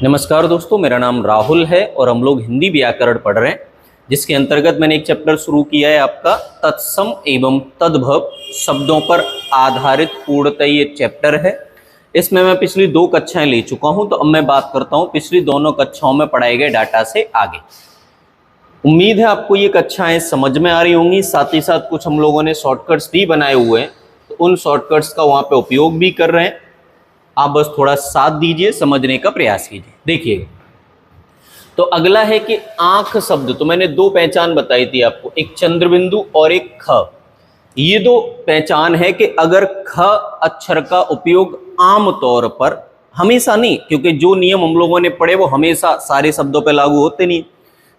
नमस्कार दोस्तों, मेरा नाम राहुल है और हम लोग हिंदी व्याकरण पढ़ रहे हैं, जिसके अंतर्गत मैंने एक चैप्टर शुरू किया है आपका तत्सम एवं तद्भव शब्दों पर आधारित पूर्णतः ये चैप्टर है। इसमें मैं पिछली 2 कक्षाएं ले चुका हूं, तो अब मैं बात करता हूं पिछली दोनों कक्षाओं में पढ़ाए गए डाटा से आगे। उम्मीद है आपको ये कक्षाएं समझ में आ रही होंगी, साथ ही साथ कुछ हम लोगों ने शॉर्टकट्स भी बनाए हुए हैं, तो उन शॉर्टकट्स का वहाँ पे उपयोग भी कर रहे हैं। आप बस थोड़ा साथ दीजिए, समझने का प्रयास कीजिए। देखिए, तो अगला है कि आंख शब्द। तो मैंने 2 पहचान बताई थी आपको, एक चंद्रबिंदु और एक ख। ये 2 पहचान है कि अगर ख अक्षर का उपयोग आम तौर पर, हमेशा नहीं, क्योंकि जो नियम हम लोगों ने पढ़े वो हमेशा सारे शब्दों पर लागू होते नहीं,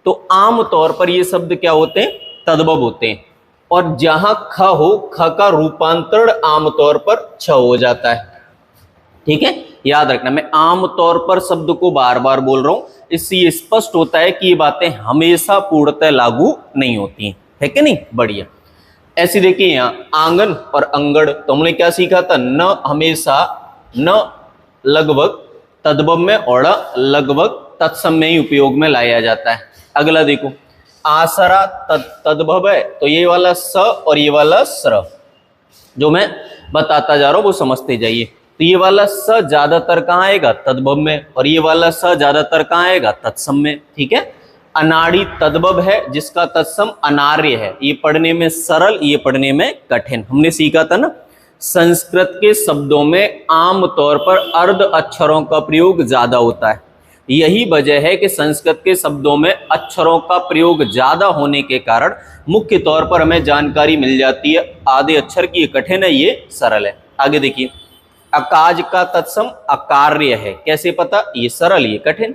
तो आम तौर पर ये शब्द क्या होते हैं, तद्भव होते हैं। और जहां ख हो, ख का रूपांतरण आमतौर पर छ हो जाता है। ठीक है, याद रखना, मैं आम तौर पर शब्द को बार बार बोल रहा हूं, इससे ये स्पष्ट होता है कि ये बातें हमेशा पूर्णतः लागू नहीं होती हैं, है कि नहीं। बढ़िया। ऐसे देखिए, यहाँ आंगन और अंगड़, तो हमने क्या सीखा था, न हमेशा, न लगभग, तद्भव में और लगभग तत्सम में ही उपयोग में लाया जाता है। अगला देखो, आसरा तद्भव है, तो ये वाला स और ये वाला स्र जो मैं बताता जा रहा हूं वो समझते जाइए। तो ये वाला स ज्यादातर कहाँ आएगा, तद्भव में, और ये वाला स ज्यादातर कहाँ आएगा, तत्सम में। ठीक है। अनाड़ी तद्भव है, जिसका तत्सम अनार्य है। ये पढ़ने में सरल, ये पढ़ने में कठिन। हमने सीखा था ना, संस्कृत के शब्दों में आम तौर पर अर्ध अक्षरों का प्रयोग ज्यादा होता है। यही वजह है कि संस्कृत के शब्दों में अक्षरों का प्रयोग ज्यादा होने के कारण मुख्य तौर पर हमें जानकारी मिल जाती है आधे अक्षर की, ये कठिन है, ये सरल है। आगे देखिए, अकाज का तत्सम अकार्य है। कैसे पता, ये सरल, ये कठिन।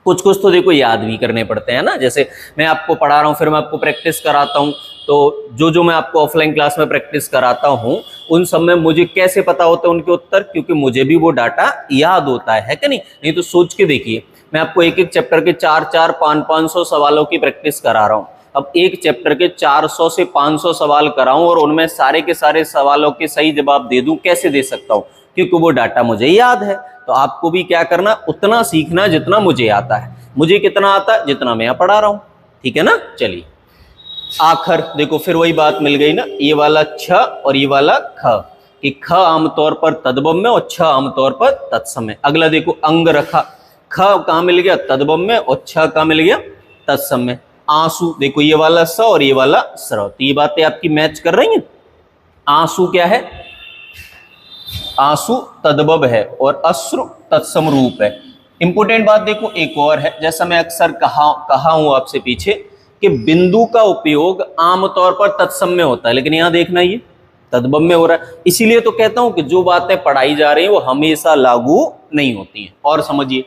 कुछ कुछ तो देखो याद भी करने पड़ते हैं ना, जैसे मैं आपको पढ़ा रहा हूँ, फिर मैं आपको प्रैक्टिस कराता हूँ, तो जो मैं आपको ऑफलाइन क्लास में प्रैक्टिस कराता हूँ उन सब में मुझे कैसे पता होता है उनके उत्तर, क्योंकि मुझे भी वो डाटा याद होता है कि नहीं। नहीं तो सोच के देखिए, मैं आपको एक एक चैप्टर के 400 500 सवालों की प्रैक्टिस करा रहा हूँ। अब एक चैप्टर के 400 से 500 सवाल कराऊं और उनमें सारे के सारे सवालों के सही जवाब दे दूं, कैसे दे सकता हूं, क्योंकि वो डाटा मुझे याद है। तो आपको भी क्या करना, उतना सीखना जितना मुझे आता है। मुझे कितना आता है, जितना मैं पढ़ा रहा हूं। ठीक है ना। चलिए, आखर देखो, फिर वही बात मिल गई ना, ये वाला छ और ये वाला ख, कि ख आमतौर पर तद्भव में और छ आमतौर पर तत्सम में। अगला देखो, अंग रखा, ख कहाँ मिल गया, तद्भव में, और छ कहाँ मिल गया, तत्सम में। आंसू देखो, ये वाला स और ये वाला स्र, तो ये बातें आपकी मैच कर रही हैं। आंसू क्या है, आंसू तद्भव है और अश्रु तत्सम रूप है। इंपोर्टेंट बात देखो एक और है, जैसा मैं अक्सर कहा हूं आपसे पीछे, कि बिंदु का उपयोग आमतौर पर तत्सम में होता है, लेकिन यहां देखना ये तद्भव में हो रहा है। इसीलिए तो कहता हूं कि जो बातें पढ़ाई जा रही हैं वो हमेशा लागू नहीं होती हैं। और समझिए,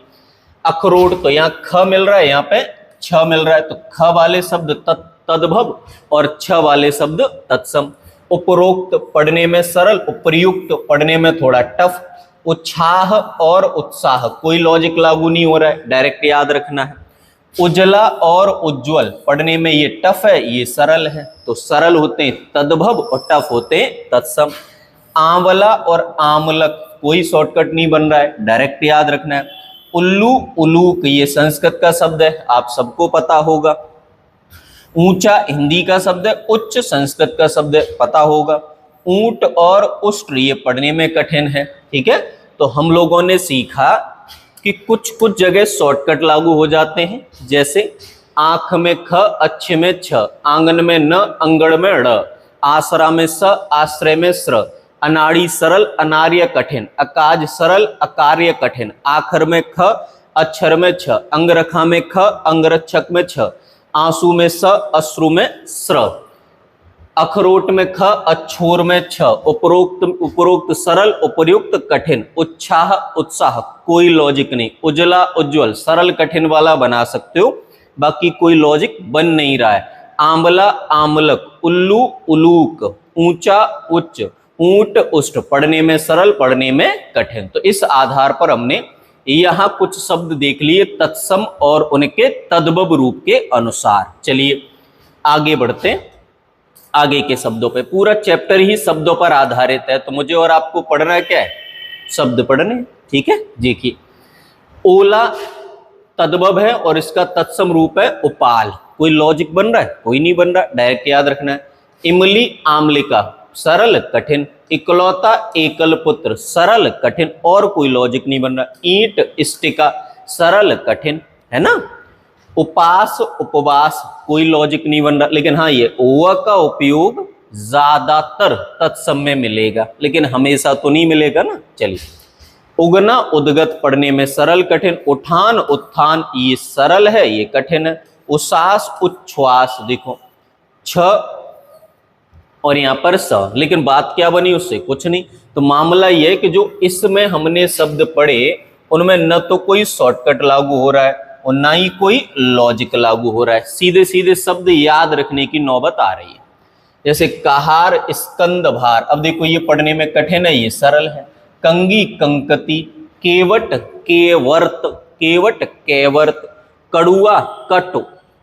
अखरोट, तो यहाँ ख मिल रहा है, यहाँ पे छ मिल रहा है, तो ख वाले शब्द तद्भव और छ वाले शब्द तत्सम। उपरोक्त पढ़ने में सरल, उपर्युक्त पढ़ने में थोड़ा टफ। उत्साह और उत्साह, कोई लॉजिक लागू नहीं हो रहा है, डायरेक्ट याद रखना है। उजला और उज्जवल पढ़ने में ये टफ है, ये सरल है, तो सरल होते हैं तद्भव और टफ होते हैं तत्सम। आंवला और आमलक, कोई शॉर्टकट नहीं बन रहा है, डायरेक्ट याद रखना है। उल्लू उलूक, ये संस्कृत का शब्द है, आप सबको पता होगा। ऊंचा हिंदी का शब्द है, उच्च संस्कृत का शब्द है, पता होगा। ऊंट और उष्ट्र, ये पढ़ने में कठिन है। ठीक है, तो हम लोगों ने सीखा कि कुछ कुछ जगह शॉर्टकट लागू हो जाते हैं, जैसे आंख में ख, अच्छे में छ, आंगन में न, अंगड़ में ड़, आसरा में स, आश्रय में स्र, अनाड़ी सरल, अनार्य कठिन, अकाज सरल, अकार्य कठिन, आखर में ख, अक्षर में छ, अंगरखा में ख, अंगरक्षक में छ, आंसू में स, अश्रु में स्र, अखरोट में ख, अच्छोर में छ, उपरोक्त सरल, उपर्युक्त कठिन, उत्साह उत्साह, कोई लॉजिक नहीं। उजला उज्जवल, सरल कठिन वाला बना सकते हो, बाकी कोई लॉजिक बन नहीं रहा है। आंवला आमलक, उल्लू उलूक, ऊंचा उच्च, ऊंट उष्ट, पढ़ने में सरल, पढ़ने में कठिन। तो इस आधार पर हमने यहाँ कुछ शब्द देख लिए तत्सम और उनके तद्भव रूप के अनुसार। चलिए आगे बढ़ते हैं, आगे के शब्दों पे। पूरा चैप्टर ही शब्दों पर आधारित है, तो मुझे और आपको पढ़ना क्या है, शब्द पढ़ने। ठीक है, देखिए ओला तद्भव है और इसका तत्सम रूप है उपाल। कोई लॉजिक बन रहा है? कोई नहीं बन रहा, डायरेक्ट याद रखना है। इमली आमलिका, सरल कठिन। इकलौता एकल पुत्र, सरल कठिन, और कोई लॉजिक नहीं बन रहा। ईंट स्टिका, सरल कठिन, है ना। उपास उपवास, कोई लॉजिक नहीं बन रहा, लेकिन हाँ ये ओवा का उपयोग ज्यादातर तत्सम में मिलेगा, लेकिन हमेशा तो नहीं मिलेगा ना। चलिए, उगना उद्गत पढ़ने में सरल कठिन। उठान उत्थान, ये सरल है, ये कठिन है। उसास उच्छ्वास, देखो छ और यहां पर स, लेकिन बात क्या बनी उससे? कुछ नहीं। तो मामला यह है कि जो इसमें हमने शब्द पढ़े उनमें न तो कोई शॉर्टकट लागू हो रहा है और ना ही कोई लॉजिक लागू हो रहा है, सीधे सीधे शब्द याद रखने की नौबत आ रही है। जैसे कहार स्कंद भार, अब देखो ये पढ़ने में कठिन है, ये सरल है। कंगी कंकती, केवट केवर्त, केवट केवर्त। कड़ुआ कटु,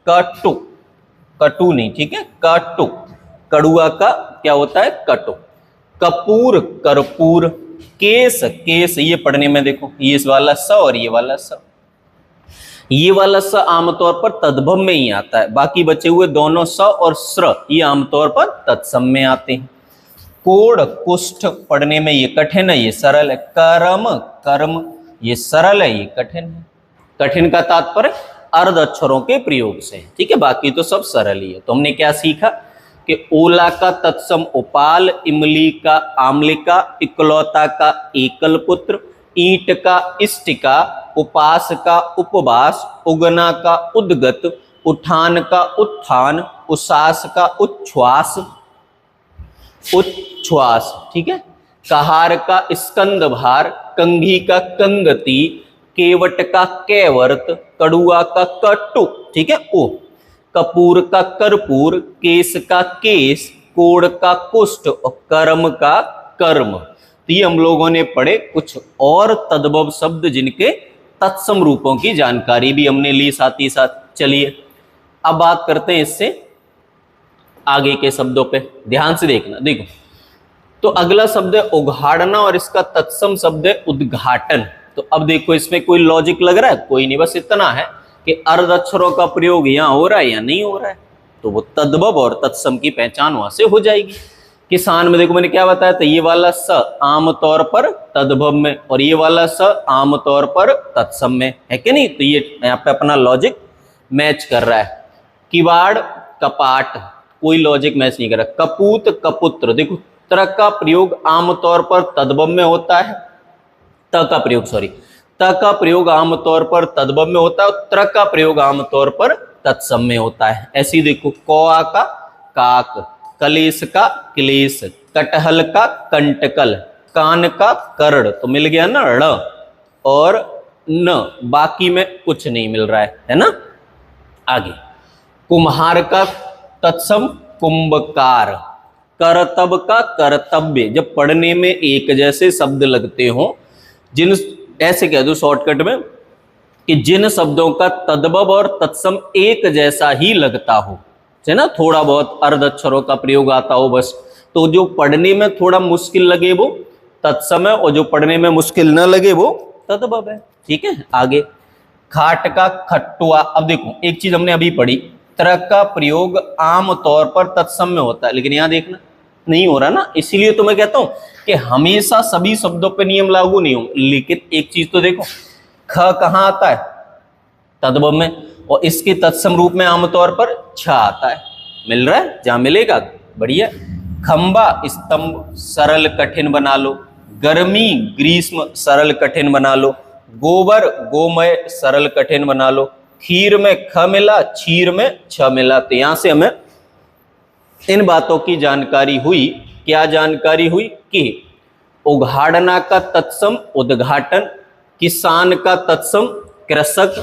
कटु, कटु नहीं, ठीक है, कटु, कड़ुआ का क्या होता है? कटु। कपूर कर्पूर। केस केस, ये पढ़ने में देखो ये वाला स और ये वाला स, ये वाला स आमतौर पर तद्भव में ही आता है, बाकी बचे हुए दोनों स और स्र ये आमतौर पर तत्सम में आते हैं। कोड़ कुष्ठ पढ़ने में ये कठिन है, ये सरल है। कर्म कर्म, ये सरल है, ये कठिन है। कठिन का तात्पर्य अर्ध अक्षरों के प्रयोग से, ठीक है, बाकी तो सब सरल ही है। तो हमने क्या सीखा कि ओला का तत्सम उपाल, इमली का आमलिका, इकलौता का एकल पुत्र, ईंट का इष्टिका, उपास का उपवास, उगना का उद्गत, उठान का उत्थान, उसास का उच्छ्वास, उच्छ्वास, ठीक है। कहार का स्कंद भार, कंघी का कंगति, केवट का कैवर्त, कड़ुआ का कटु, ठीक है, ओ। कपूर का कर्पूर, केस का केस, कोड़ का कुष्ठ और कर्म का कर्म। तो ये हम लोगों ने पढ़े कुछ और तद्भव शब्द जिनके तत्सम रूपों की जानकारी भी हमने ली साथ ही साथ। चलिए अब बात करते हैं इससे आगे के शब्दों पे, ध्यान से देखना। देखो तो अगला शब्द है उघाड़ना और इसका तत्सम शब्द है उद्घाटन। तो अब देखो इसमें कोई लॉजिक लग रहा है? कोई नहीं, बस इतना है कि अर्ध अक्षरों का प्रयोग यहाँ हो रहा है या नहीं हो रहा है, तो वो तद्भव और तत्सम की पहचान वहां से हो जाएगी। किसान में देखो मैंने क्या बताया था, ये वाला स आमतौर पर तद्भव में और ये वाला स आमतौर पर तत्सम में, है कि नहीं। तो ये यहाँ पे अपना लॉजिक मैच कर रहा है। किवाड़ कपाट, कोई लॉजिक मैच नहीं कर रहा। कपूत कपुत्र, देखो त्र का प्रयोग आमतौर पर तद्भव में होता है, त का प्रयोग सॉरी त का प्रयोग आमतौर पर तद्भव में होता है और त्र का प्रयोग आमतौर पर तत्सम में होता है। ऐसी देखो कौआ का काक, कलेश का क्लेश, कटहल का कंटकल, कान का कर्ण, तो मिल गया ना ड़ और न, बाकी में कुछ नहीं मिल रहा है ना। आगे कुम्हार का तत्सम कुंभकार, करतब का कर्तव्य। जब पढ़ने में एक जैसे शब्द लगते हो, जिन ऐसे कह दो शॉर्टकट में कि जिन शब्दों का तद्भव और तत्सम एक जैसा ही लगता हो, है ना, थोड़ा बहुत अर्ध अक्षरों का प्रयोग आता हो बस, तो जो पढ़ने में थोड़ा मुश्किल लगे वो तत्सम है और जो पढ़ने में मुश्किल न लगे वो तद्भव है, ठीक है। आगे खाट का खट्टुआ। अब देखो एक चीज हमने अभी पढ़ी, त्र का प्रयोग आमतौर पर तत्सम में होता है, लेकिन यहां देखना नहीं हो रहा ना, इसीलिए तो मैं कहता हूं कि हमेशा सभी शब्दों पे नियम लागू नहीं होंगे। लेकिन एक चीज तो देखो, ख कहां आता है? तद्भव में, और इसके तत्सम रूप में आमतौर पर छ आता है। मिल रहा है? जहां मिलेगा बढ़िया। खंबा स्तंभ, सरल कठिन बना लो। गर्मी ग्रीष्म, सरल कठिन बना लो। गोबर गोमय, सरल कठिन बना लो। खीर में ख मिला, क्षीर में छ मिला। तो यहां से हमें इन बातों की जानकारी हुई। क्या जानकारी हुई? कि उघाड़ना का तत्सम उद्घाटन, किसान का तत्सम कृषक,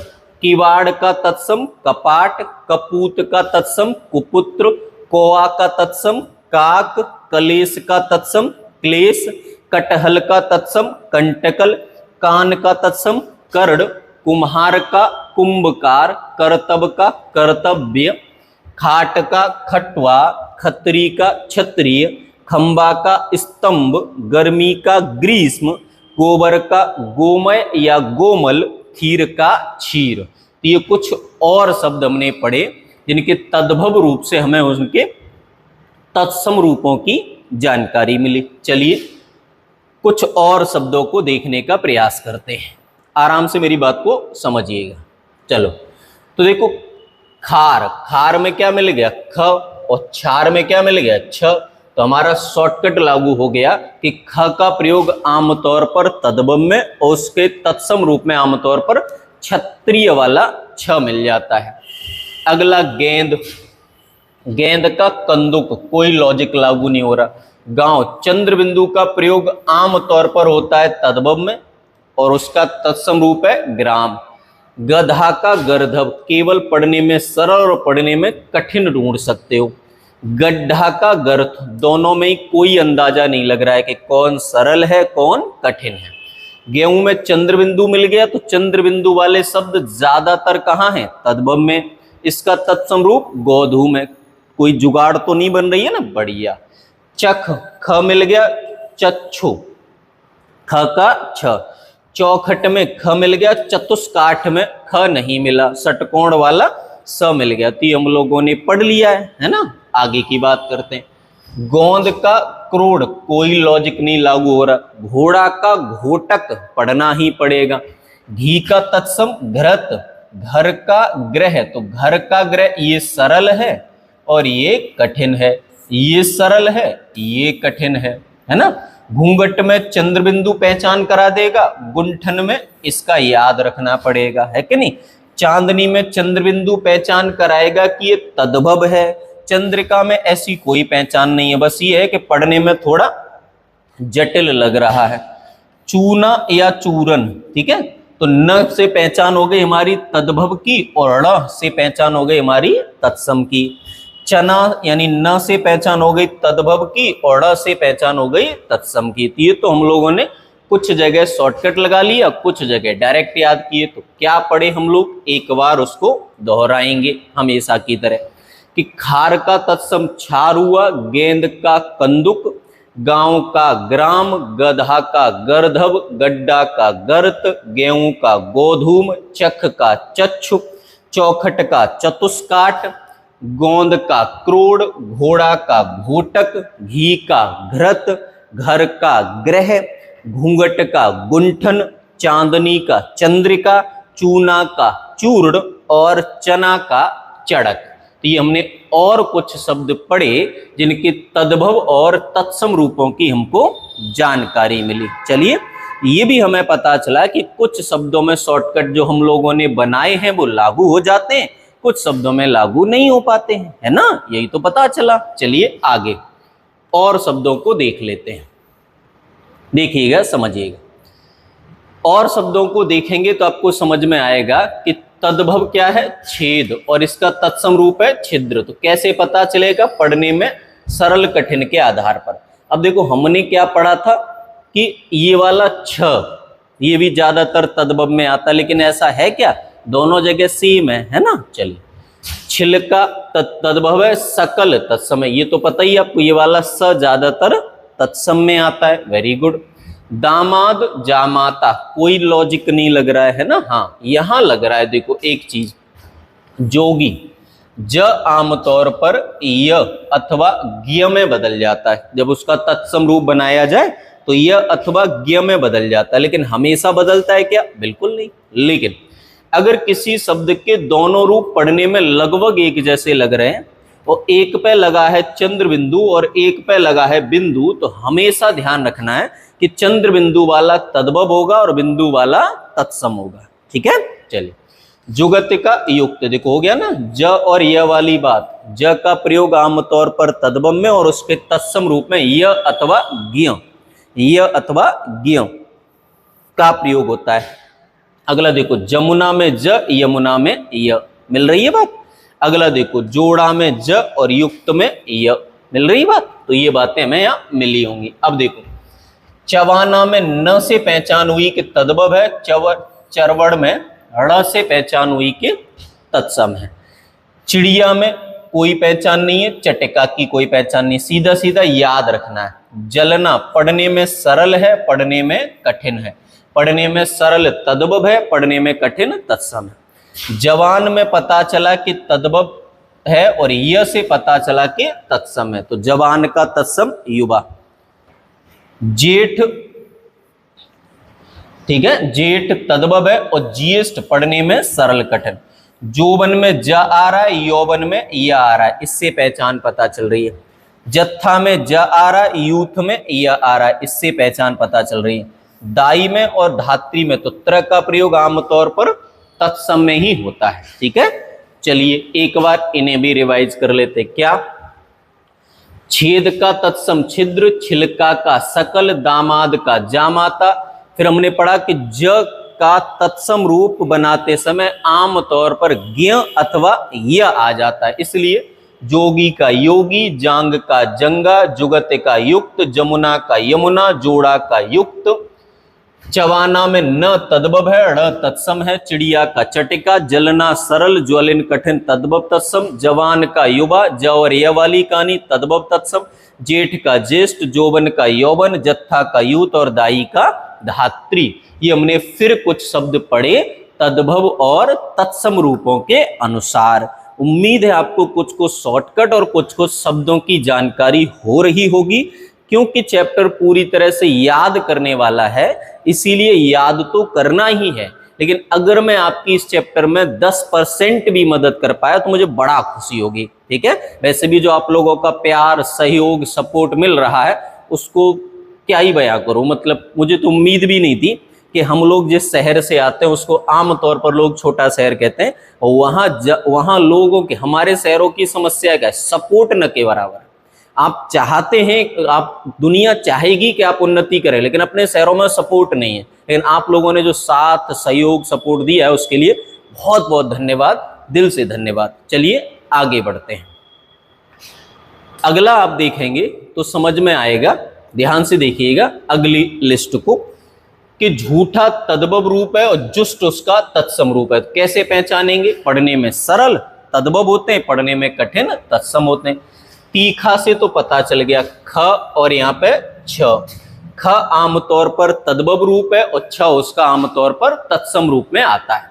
किवाड़ का तत्सम कपाट, कपूत का तत्सम कुपुत्र, कौआ का तत्सम काक, कलेश का तत्सम क्लेश, कटहल का तत्सम कंटकल, कान का तत्सम कर्ण, कुम्हार का कुंभकार, करतब का कर्तव्य, खाट का खटवा, खत्री का क्षत्रिय, खंबा का स्तंभ, गर्मी का ग्रीष्म, गोबर का गोमय या गोमल, थीर का क्षीर। तो ये कुछ और शब्द हमने पढ़े जिनके तद्भव रूप से हमें उनके तत्सम रूपों की जानकारी मिली। चलिए कुछ और शब्दों को देखने का प्रयास करते हैं, आराम से मेरी बात को समझिएगा। चलो तो देखो, खार, खार में क्या मिल गया? ख, और छार में क्या मिल गया? छ। तो हमारा शॉर्टकट लागू हो गया कि ख का प्रयोग आमतौर पर तद्भव में और उसके तत्सम रूप में आमतौर पर क्षत्रिय वाला छ मिल जाता है। अगला गेंद, गेंद का कंदुक, कोई लॉजिक लागू नहीं हो रहा। गांव, चंद्र बिंदु का प्रयोग आमतौर पर होता है तद्भव में और उसका तत्सम रूप है ग्राम। गधा का गर्धव, केवल पढ़ने में सरल और पढ़ने में कठिन ढूंढ सकते हो। गड्ढा का गर्थ, दोनों में ही कोई अंदाजा नहीं लग रहा है कि कौन सरल है कौन कठिन है। गेहूं में चंद्र बिंदु मिल गया, तो चंद्र बिंदु वाले शब्द ज्यादातर कहाँ हैं? तद्भव में। इसका तत्सम रूप गोधूम है। कोई जुगाड़ तो नहीं बन रही है ना? बढ़िया। चख, ख मिल गया, चक्षु, ख का छ। चौखट में ख मिल गया, चतुष्काठ में ख नहीं मिला, षटकोण वाला स मिल गया। तो ये हम लोगों ने पढ़ लिया है ना? आगे की बात करते हैं। गोंद का क्रोड़, कोई लॉजिक नहीं लागू हो रहा। घोड़ा का घोटक, पढ़ना ही पड़ेगा। घी का तत्सम घृत, घर का ग्रह, तो घर का ग्रह ये सरल है और ये कठिन है। ये सरल है, ये कठिन है ना? घूंघट में चंद्र बिंदु पहचान करा देगा, गुंठन में इसका याद रखना पड़ेगा, है कि नहीं? चांदनी में चंद्र बिंदु पहचान कराएगा कि ये तद्भव है। चंद्रिका में ऐसी कोई पहचान नहीं है, बस ये है कि पढ़ने में थोड़ा जटिल लग रहा है। चूना या चूरन, ठीक है, तो न से पहचान हो गई हमारी तद्भव की और ण से पहचान हो गई हमारी तत्सम की। चना यानी न से पहचान हो गई तद्भव की और ण से पहचान हो गई तत्सम की। ये तो हम लोगों ने कुछ जगह शॉर्टकट लगा लिया, कुछ जगह डायरेक्ट याद किए। तो क्या पढ़े हम लोग, एक बार उसको दोहराएंगे हमेशा की तरह कि खार का तत्सम छार हुआ, गेंद का कंदुक, गांव का ग्राम, गधा का गर्धव, गड्ढा का गर्त, गेहूं का गोधूम, चख का चक्षु, चौखट का चतुष्काठ, गोंद का क्रोड़, घोड़ा का घोटक, घी का घृत, घर का ग्रह, घूंघट का गुंठन, चांदनी का चंद्रिका, चूना का चूर्ण और चना का चड़क। तो ये हमने और कुछ शब्द पढ़े जिनके तद्भव और तत्सम रूपों की हमको जानकारी मिली। चलिए ये भी हमें पता चला कि कुछ शब्दों में शॉर्टकट जो हम लोगों ने बनाए हैं वो लागू हो जाते हैं, कुछ शब्दों में लागू नहीं हो पाते हैं, है ना? यही तो पता चला। चलिए आगे और शब्दों को देख लेते हैं, देखिएगा समझिएगा। और शब्दों को देखेंगे तो आपको समझ में आएगा कि तद्भव क्या है? छेद, और इसका तत्सम रूप है छिद्र। तो कैसे पता चलेगा? पढ़ने में सरल कठिन के आधार पर। अब देखो हमने क्या पढ़ा था कि ये वाला छ ये भी ज्यादातर तद्भव में आता, लेकिन ऐसा है क्या? दोनों जगह सेम है ना? चलिए, छिलका तद्भव है, सकल तत्सम है, ये तो पता ही आपको। ये वाला स ज्यादातर तत्सम में आता है, वेरी गुड। दामाद जामाता, कोई लॉजिक नहीं लग रहा है ना? हाँ यहां लग रहा है। देखो एक चीज, जोगी, ज आमतौर पर य अथवा ज्ञ में बदल जाता है। जब उसका तत्सम रूप बनाया जाए तो य अथवा ज्ञ में बदल जाता है, लेकिन हमेशा बदलता है क्या? बिल्कुल नहीं। लेकिन अगर किसी शब्द के दोनों रूप पढ़ने में लगभग एक जैसे लग रहे हैं और एक पे लगा है चंद्र बिंदु और एक पे लगा है बिंदु, तो हमेशा ध्यान रखना है कि चंद्र बिंदु वाला तद्भव होगा और बिंदु वाला तत्सम होगा, ठीक है? चलिए, जुगत का युक्त, देखो हो गया ना ज और य वाली बात। ज का प्रयोग आमतौर पर तद्भव में और उसके तत्सम रूप में य अथवा ज्ञ, य अथवा ज्ञ का प्रयोग होता है। अगला देखो, जमुना में ज, यमुना में य, मिल रही है बात। अगला देखो, जोड़ा में ज और युक्त में य, मिल रही बात। तो ये बातें हमें यहाँ मिली होंगी। अब देखो, चवाना में न से पहचान हुई कि तद्भव है, चरवड़ में ड़ से पहचान हुई कि तत्सम है। चिड़िया में कोई पहचान नहीं है, चटिका की कोई पहचान नहीं, सीधा सीधा याद रखना है। जलना पढ़ने में सरल है, पढ़ने में कठिन है। पढ़ने में सरल तद्भव है, पढ़ने में कठिन तत्सम है। जवान में पता चला कि तद्भव है और य से पता चला कि तत्सम है, तो जवान का तत्सम युवा। जेठ, ठीक है, जेठ तद्भव है और ज्येष्ठ पढ़ने में सरल कठिन। जोबन में ज आ रहा है, यौवन में य आ रहा है, इससे पहचान पता चल रही है। जत्था में ज आ रहा है, यूथ में य आ रहा है, इससे पहचान पता चल रही है। दाई में और धात्री में तो त्र का प्रयोग आमतौर पर तत्सम में ही होता है। ठीक है, चलिए एक बार इन्हें भी रिवाइज कर लेते। क्या? छेद का तत्सम छिद्र, छिलका का सकल, दामाद का जामाता। फिर हमने पढ़ा कि ज का तत्सम रूप बनाते समय आमतौर पर ज्ञ अथवा य आ जाता है, इसलिए जोगी का योगी, जांग का जंगा, जुगत का युक्त, जमुना का यमुना, जोड़ा का युक्त। चवाना में न तद्भव है, ण तत्सम है। चिड़िया का चटिका, जलना सरल, ज्वलिन कठिन, तद्भव तत्सम। जवान का युवा, ज और य वाली कहानी, तद्भव तत्सम। जेठ का ज्येष्ठ, जोबन का यौवन, जत्था का यूथ और दाई का धात्री। ये हमने फिर कुछ शब्द पढ़े तद्भव और तत्सम रूपों के अनुसार। उम्मीद है आपको कुछ शॉर्टकट और कुछ शब्दों की जानकारी हो रही होगी, क्योंकि चैप्टर पूरी तरह से याद करने वाला है, इसीलिए याद तो करना ही है। लेकिन अगर मैं आपकी इस चैप्टर में 10% भी मदद कर पाया तो मुझे बड़ा खुशी होगी। ठीक है, वैसे भी जो आप लोगों का प्यार, सहयोग, सपोर्ट मिल रहा है उसको क्या ही बयां करूं। मतलब मुझे तो उम्मीद भी नहीं थी कि हम लोग जिस शहर से आते हैं उसको आमतौर पर लोग छोटा शहर कहते हैं, और वहां लोगों के, हमारे शहरों की समस्या क्या है? सपोर्ट न के बराबर। आप चाहते हैं, आप दुनिया चाहेगी कि आप उन्नति करें, लेकिन अपने शहरों में सपोर्ट नहीं है। लेकिन आप लोगों ने जो साथ, सहयोग, सपोर्ट दिया है उसके लिए बहुत बहुत धन्यवाद, दिल से धन्यवाद। चलिए आगे बढ़ते हैं। अगला आप देखेंगे तो समझ में आएगा, ध्यान से देखिएगा अगली लिस्ट को, कि झूठा तद्भव रूप है और जुष्ट उसका तत्सम रूप है। कैसे पहचानेंगे? पढ़ने में सरल तद्भव होते हैं, पढ़ने में कठिन तत्सम होते हैं। तीखा से तो पता चल गया, ख और यहाँ पे छ। ख आमतौर पर तद्भव रूप है और छ उसका आमतौर पर तत्सम रूप में आता है।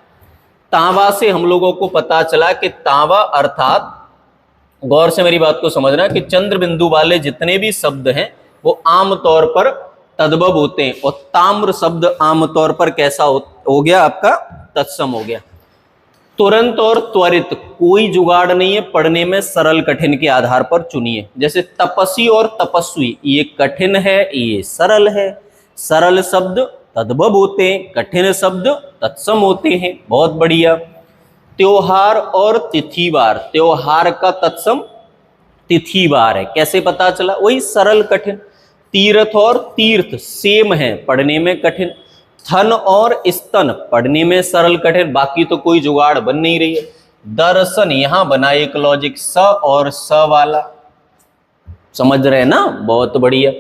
तांबा से हम लोगों को पता चला कि तांबा अर्थात, गौर से मेरी बात को समझना, कि चंद्र बिंदु वाले जितने भी शब्द हैं वो आमतौर पर तद्भव होते हैं, और ताम्र शब्द आमतौर पर कैसा हो गया आपका? तत्सम हो गया। तुरंत और त्वरित कोई जुगाड़ नहीं है, पढ़ने में सरल कठिन के आधार पर चुनिए। जैसे तपस्वी और तपस्वी, ये कठिन है, ये सरल है। सरल शब्द तद्भव होते हैं, कठिन शब्द तत्सम होते हैं। बहुत बढ़िया। त्योहार और तिथिवार, त्योहार का तत्सम तिथिवार है, कैसे पता चला? वही सरल कठिन। तीर्थ और तीर्थ सेम है, पढ़ने में कठिन। थन और स्तन, पढ़ने में सरल कठिन, बाकी तो कोई जुगाड़ बन नहीं रही है। दर्शन, यहां बना एक लॉजिक, स और स वाला, समझ रहे हैं ना? बहुत बढ़िया।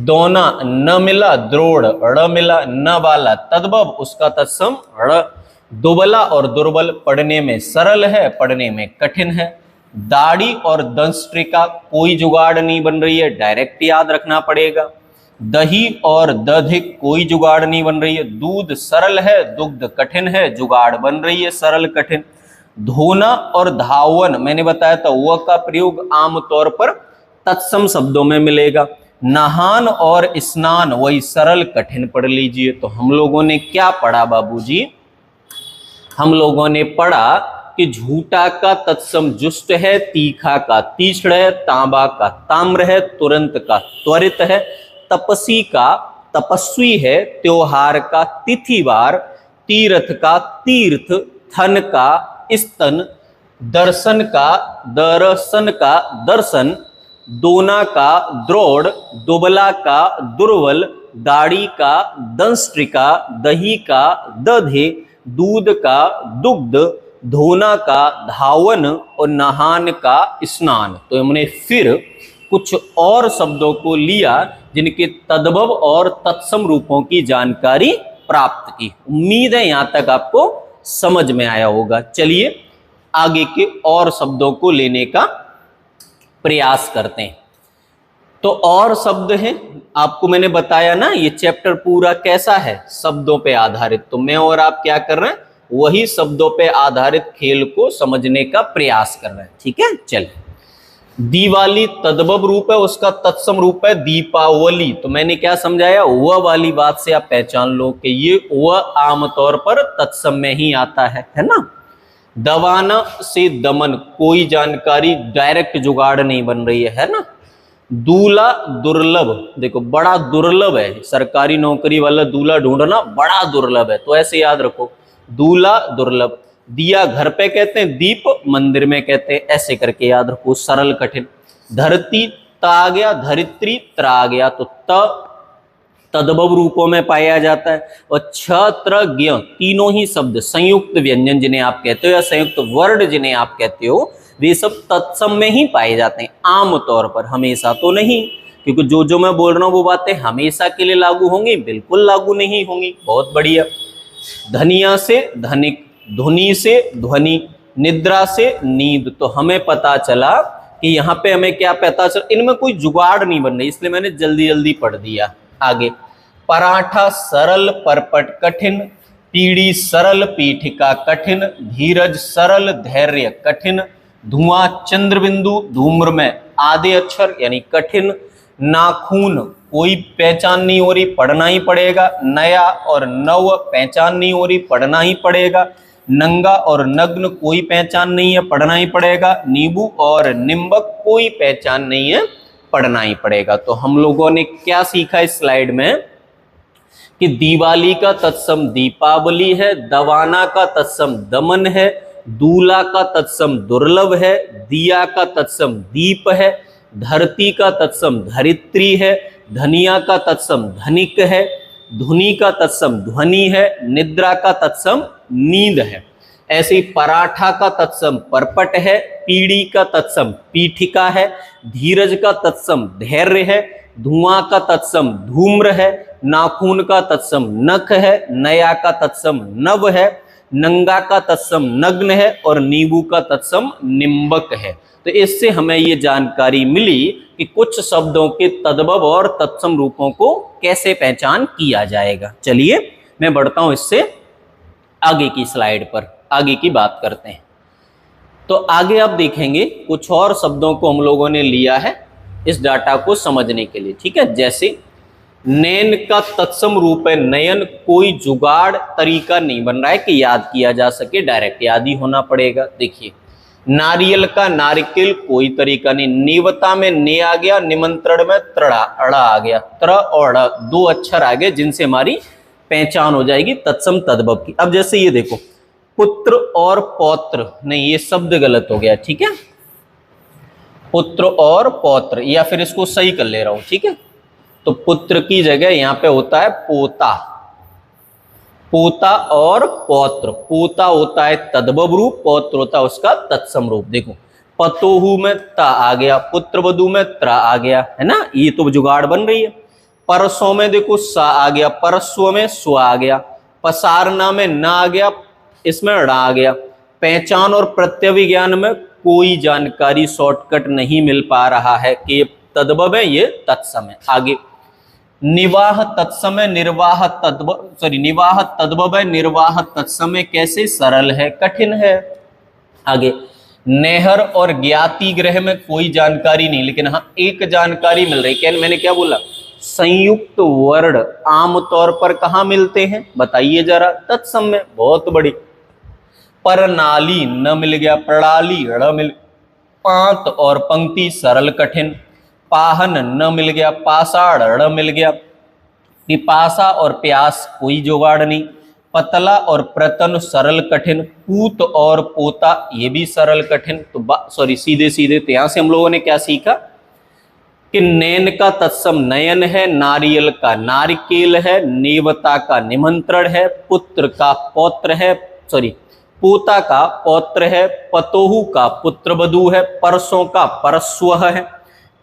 दोना न मिला, द्रोड़ ड़ मिला, न वाला तद्भव, उसका तत्सम ड़। दुबला और दुर्बल, पढ़ने में सरल है, पढ़ने में कठिन है। दाढ़ी और दंष्ट्रिका, कोई जुगाड़ नहीं बन रही है, डायरेक्ट याद रखना पड़ेगा। दही और दधिक, कोई जुगाड़ नहीं बन रही है। दूध सरल है, दुग्ध कठिन है, जुगाड़ बन रही है, सरल कठिन। धोना और धावन, मैंने बताया था व का प्रयोग आमतौर पर तत्सम शब्दों में मिलेगा। नहान और स्नान, वही सरल कठिन पढ़ लीजिए। तो हम लोगों ने क्या पढ़ा बाबूजी? हम लोगों ने पढ़ा कि झूठा का तत्सम जुष्ट है, तीखा का तीक्ष्ण है, तांबा का ताम्र है, तुरंत का त्वरित है, तपसी का तपस्वी है, त्योहार का तिथिवार, तीर्थ का तीर्थ, थन का स्तन, दर्शन का दर्शन, दोना का द्रोड़, दुबला का दुर्बल, दाढ़ी का दंष्ट्रिका, दही का दधे, दूध का दुग्ध, धोना का धावन और नहान का स्नान। तो हमने फिर कुछ और शब्दों को लिया जिनके तद्भव और तत्सम रूपों की जानकारी प्राप्त की। उम्मीद है यहां तक आपको समझ में आया होगा। चलिए आगे के और शब्दों को लेने का प्रयास करते हैं। तो और शब्द हैं, आपको मैंने बताया ना ये चैप्टर पूरा कैसा है, शब्दों पे आधारित। तो मैं और आप क्या कर रहे हैं, वही शब्दों पे आधारित खेल को समझने का प्रयास कर रहे हैं। ठीक है, चल। दिवाली तद्भव रूप है, उसका तत्सम रूप है दीपावली। तो मैंने क्या समझाया, वह वाली बात से आप पहचान लो कि ये वह आमतौर पर तत्सम में ही आता है ना। दवाना से दमन, कोई जानकारी डायरेक्ट जुगाड़ नहीं बन रही है ना। दूल्हा दुर्लभ, देखो बड़ा दुर्लभ है, सरकारी नौकरी वाला दूल्हा ढूंढना बड़ा दुर्लभ है, तो ऐसे याद रखो, दूल्हा दुर्लभ। दिया घर पे कहते हैं, दीप मंदिर में कहते हैं, ऐसे करके याद रखो, सरल कठिन। धरती ता आ गया, धरित्री त्रा आ गया, तो त तद्भव रूपों में पाया जाता है। और छ त्र ज्ञ तीनों ही शब्द संयुक्त व्यंजन जिन्हें आप कहते हो या संयुक्त वर्ड जिन्हें आप कहते हो, वे सब तत्सम में ही पाए जाते हैं आमतौर पर, हमेशा तो नहीं, क्योंकि जो मैं बोल रहा हूं वो बातें हमेशा के लिए लागू होंगी, बिल्कुल लागू नहीं होंगी। बहुत बढ़िया। धनिया से धनिक, धुनी से ध्वनि, निद्रा से नींद। तो हमें पता चला कि यहाँ पे हमें क्या पता चला, इनमें कोई जुगाड़ नहीं बन रही, इसलिए मैंने जल्दी जल्दी पढ़ दिया। आगे, पराठा सरल परपट कठिन, पीढ़ी सरल पीठिका कठिन, धीरज सरल धैर्य कठिन, धुआं चंद्रबिंदु धूम्र में आधे अक्षर यानी कठिन, नाखून कोई पहचान नहीं हो रही, पढ़ना ही पड़ेगा, नया और नव पहचान नहीं हो रही, पढ़ना ही पड़ेगा, नंगा और नग्न कोई पहचान नहीं है, पढ़ना ही पड़ेगा, नींबू और निम्बक कोई पहचान नहीं है, पढ़ना ही पड़ेगा। तो हम लोगों ने क्या सीखा इस स्लाइड में कि दिवाली का तत्सम दीपावली है, दवाना का तत्सम दमन है, दूल्हा का तत्सम दुर्लभ है, दिया का तत्सम दीप है, धरती का तत्सम धरित्री है, धनिया का तत्सम धनिक है, धुनी का तत्सम ध्वनि है, निद्रा का तत्सम नींद है। ऐसे ही पराठा का तत्सम परपट है, पीढ़ी का तत्सम पीठिका है, धीरज का तत्सम धैर्य है, धुआं का तत्सम धूम्र है, नाखून का तत्सम नख है, नया का तत्सम नव है, नंगा का तत्सम नग्न है और नींबू का तत्सम निम्बक है। तो इससे हमें ये जानकारी मिली कि कुछ शब्दों के तद्भव और तत्सम रूपों को कैसे पहचान किया जाएगा। चलिए मैं बढ़ता हूं इससे आगे की स्लाइड पर, आगे की बात करते हैं। तो आगे आप देखेंगे कुछ और शब्दों को हम लोगों ने लिया है इस डाटा को समझने के लिए। ठीक है, जैसे नैन का तत्सम रूप है नयन, कोई जुगाड़ तरीका नहीं बन रहा है कि याद किया जा सके, डायरेक्ट याद ही होना पड़ेगा। देखिए, नारियल का नारिकेल कोई तरीका नहीं, नेवता में ने आ गया, निमंत्रण में त्रड़ा अड़ा आ गया, त्र और अड़ दो अक्षर आ गए जिनसे हमारी पहचान हो जाएगी तत्सम तद्भव की। अब जैसे ये देखो, पुत्र और पौत्र, नहीं ये शब्द गलत हो गया। ठीक है, पुत्र और पौत्र, या फिर इसको सही कर ले रहा हूं। ठीक है, तो पुत्र की जगह यहां पे होता है पोता, पोता और पौत्र। पोता होता है तद्भव रूप, पौत्र होता है उसका तत्सम रूप। देखो, पतोहू में ता आ गया, पुत्रवधू में त्र आ गया, है ना, ये तो जुगाड़ बन रही है। परसों में देखो सा आ गया, परस्व में स्व आ गया, पसारना में न आ गया, इसमें ड़ आ गया। पहचान और प्रत्यय विज्ञान में कोई जानकारी शॉर्टकट नहीं मिल पा रहा है कि ये तद्भव है, ये तत्सम है। आगे, निवाह तत्समय निर्वाह तद्भव, सॉरी निवाह तद्भव है, निर्वाह तत्समय कैसे, सरल है कठिन है। आगे, नेहर और ज्ञाति ग्रह में कोई जानकारी नहीं, लेकिन हाँ एक जानकारी मिल रही। क्या मैंने क्या बोला, संयुक्त वर्ण आमतौर पर कहाँ मिलते हैं बताइए जरा, तत्सम में। बहुत बड़ी। प्रणाली न मिल गया, प्रणाली ड़ मिल, पांत और पंक्ति सरल कठिन, पाहन न मिल गया, पाषाण ड़ मिल गया, पिपासा और प्यास कोई जुगाड़ नहीं, पतला और प्रतन सरल कठिन, पूत और पोता ये भी सरल कठिन। तो सॉरी सीधे सीधे, तो यहां से हम लोगों ने क्या सीखा कि नैन का तत्सम नयन है, नारियल का नारिकेल है, नेवता का निमंत्रण है, पुत्र का पौत्र है, सॉरी पोता का पौत्र है, पतोहू का पुत्रवधू है, परसों का परस्व है,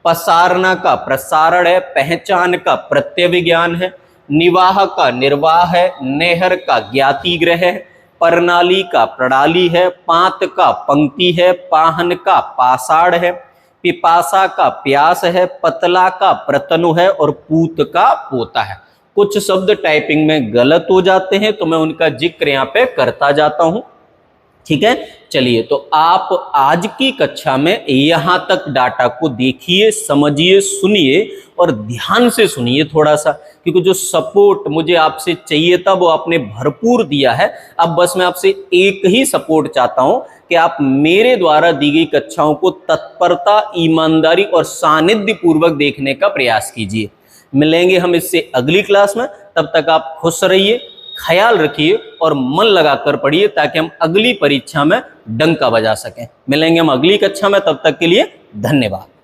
पसारना का प्रसारण है, पहचान का प्रत्यय विज्ञान है, निवाह का निर्वाह है, नेहर का ज्ञाति ग्रह है, प्रणाली का प्रणाली है, पांत का पंक्ति है, पाहन का पाषाण है, पिपासा का प्यास है, पतला का प्रतनु है और पूत का पोता है। कुछ शब्द टाइपिंग में गलत हो जाते हैं तो मैं उनका जिक्र यहाँ पे करता जाता हूं। ठीक है, चलिए तो आप आज की कक्षा में यहां तक डाटा को देखिए, समझिए, सुनिए और ध्यान से सुनिए थोड़ा सा, क्योंकि जो सपोर्ट मुझे आपसे चाहिए था वो आपने भरपूर दिया है। अब बस मैं आपसे एक ही सपोर्ट चाहता हूं कि आप मेरे द्वारा दी गई कक्षाओं को तत्परता, ईमानदारी और सानिध्य पूर्वक देखने का प्रयास कीजिए। मिलेंगे हम इससे अगली क्लास में, तब तक आप खुश रहिए, ख्याल रखिए और मन लगाकर पढ़िए ताकि हम अगली परीक्षा में डंका बजा सकें। मिलेंगे हम अगली कक्षा में, तब तक के लिए धन्यवाद।